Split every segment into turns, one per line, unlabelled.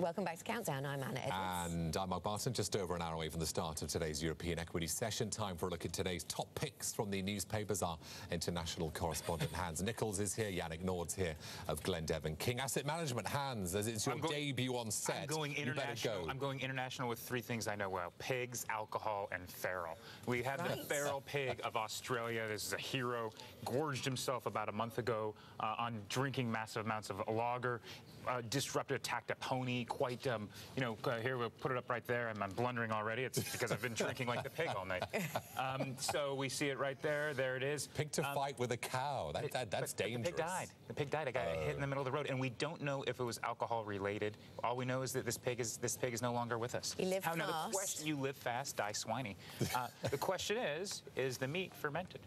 Welcome back to Countdown. I'm Anna Edwards.
And I'm Barton, just over an hour away from the start of today's European equity session. Time for a look at today's top picks from the newspapers. Our international correspondent, Hans Nichols, is here. Yannick Naud's here of Glendevan King Asset Management. Hans, as it's your debut on set,
I'm going international. I'm going international with three things I know well: pigs, alcohol, and feral. We have the feral pig of Australia. This is a hero. Gorged himself about a month ago on drinking massive amounts of lager. Disrupted, attacked a pony. Quite, here we'll put it up right there. I'm blundering already. It's because I've been drinking like the pig all night. So we see it right there. There it is.
Pig to fight with a cow. That's dangerous.
The pig died. The pig died. I got hit in the middle of the road, and we don't know if it was alcohol related. All we know is that this pig is no longer with us.
He lived fast.
Now the question: you live fast, die swiney. The question is the meat fermented?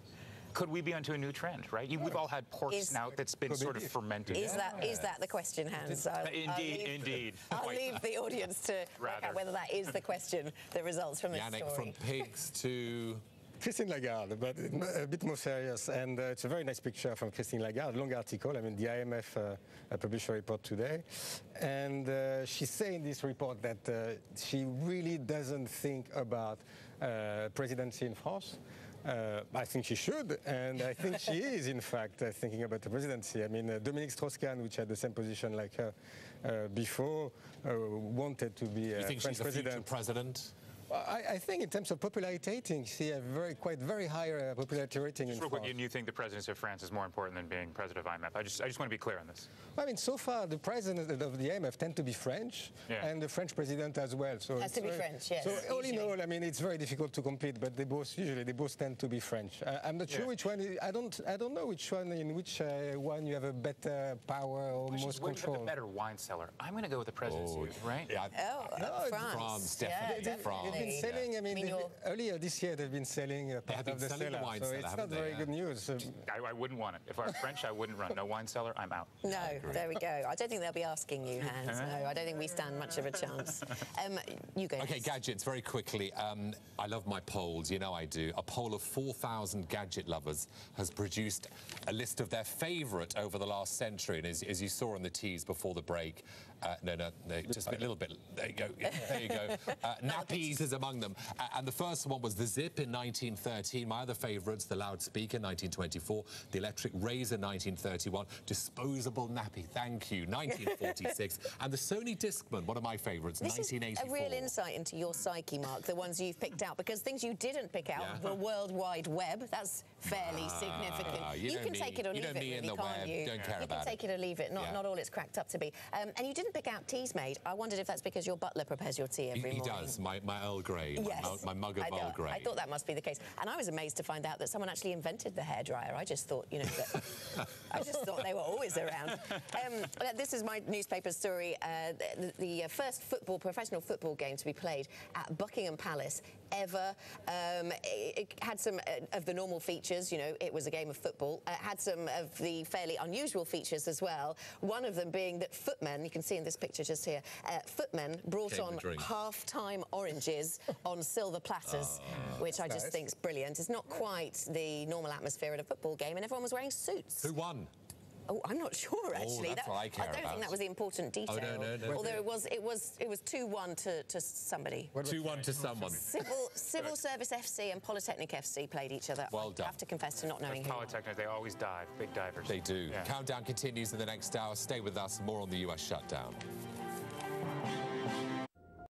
Could we be onto a new trend, right? We've all had pork snout that's been sort of fermented.
Is that the question, Hans?
Indeed.
I'll leave the audience to work out whether that is the question that results from this
Yannick,
story.
from pigs to...
Christine Lagarde, but a bit more serious, and it's a very nice picture from Christine Lagarde, long article. I mean, the IMF published a report today, and she's saying in this report that she really doesn't think about presidency in France. I think she should, and I think she is, in fact, thinking about the presidency. I mean, Dominique Strauss-Kahn, which had the same position like her before, wanted to be
you think
French
she's
president.
A future president?
I think in terms of popularity rating, she has quite very high popularity rating in France.
Real quick, and you think the presidency of France is more important than being president of IMF? I just want to be clear on this.
I mean, so far the president of the IMF tend to be French, and the French president as well. So
has to be French, yes.
So all in all, I mean, it's very difficult to compete, but they both tend to be French. I'm not sure which one. I don't know which one one you have a better power or most control.
A better wine cellar. I'm going to go with the presidency, right?
Yeah. France, definitely.
definitely.
They've been selling. I mean, earlier this year they've been selling part of the cellar, so it's not very good news.
I wouldn't want it. If I were French, I wouldn't run. No wine cellar, I'm out.
No, there we go. I don't think they'll be asking you, Hans. No, I don't think we stand much of a chance. You go.
Okay, gadgets, very quickly. I love my polls, you know I do. A poll of 4,000 gadget lovers has produced a list of their favourite over the last century. And as you saw on the tease before the break, no, just a little bit. There you go. There you go. Nappies is among them. And the first one was the Zip in 1913. My other favourites, the loudspeaker, 1924. The electric razor, 1931. Disposable nappy, thank you, 1946. And the Sony Discman, one of my favourites, 1984.
This is a real insight into your psyche, Mark, the ones you've picked out, because things you didn't pick out, the World Wide Web, that's fairly significant. You can take it or leave it, really, can't you?
Don't care about it.
You can take it or leave it, not all it's cracked up to be. And you didn't pick out Tea's Made. I wondered if that's because your butler prepares your tea every morning.
He does, my Earl Grey, my mug of Earl Grey.
I thought that must be the case. And I was amazed to find out that someone actually invented the hairdryer. I just thought, I just thought they were always around. This is my newspaper story. The first professional football game to be played at Buckingham Palace ever. It had some of the normal features, it was a game of football. It had some of the fairly unusual features as well. One of them being that footmen, you can see in this picture just here, footmen brought on half-time oranges on silver platters, which I just think is brilliant. It's not quite the normal atmosphere at a football game, and everyone was wearing suits.
Who won?
Oh, I'm not sure, actually.
That's what I care about.
I don't think that was the important detail.
Oh, no.
Although it was 2-1 to somebody.
2-1 to someone.
Civil Service FC and Polytechnic FC played each other.
Well done.
I have to confess to not knowing who.
Polytechnic, they always dive. Big divers.
They do. Countdown continues in the next hour. Stay with us. More on the US shutdown.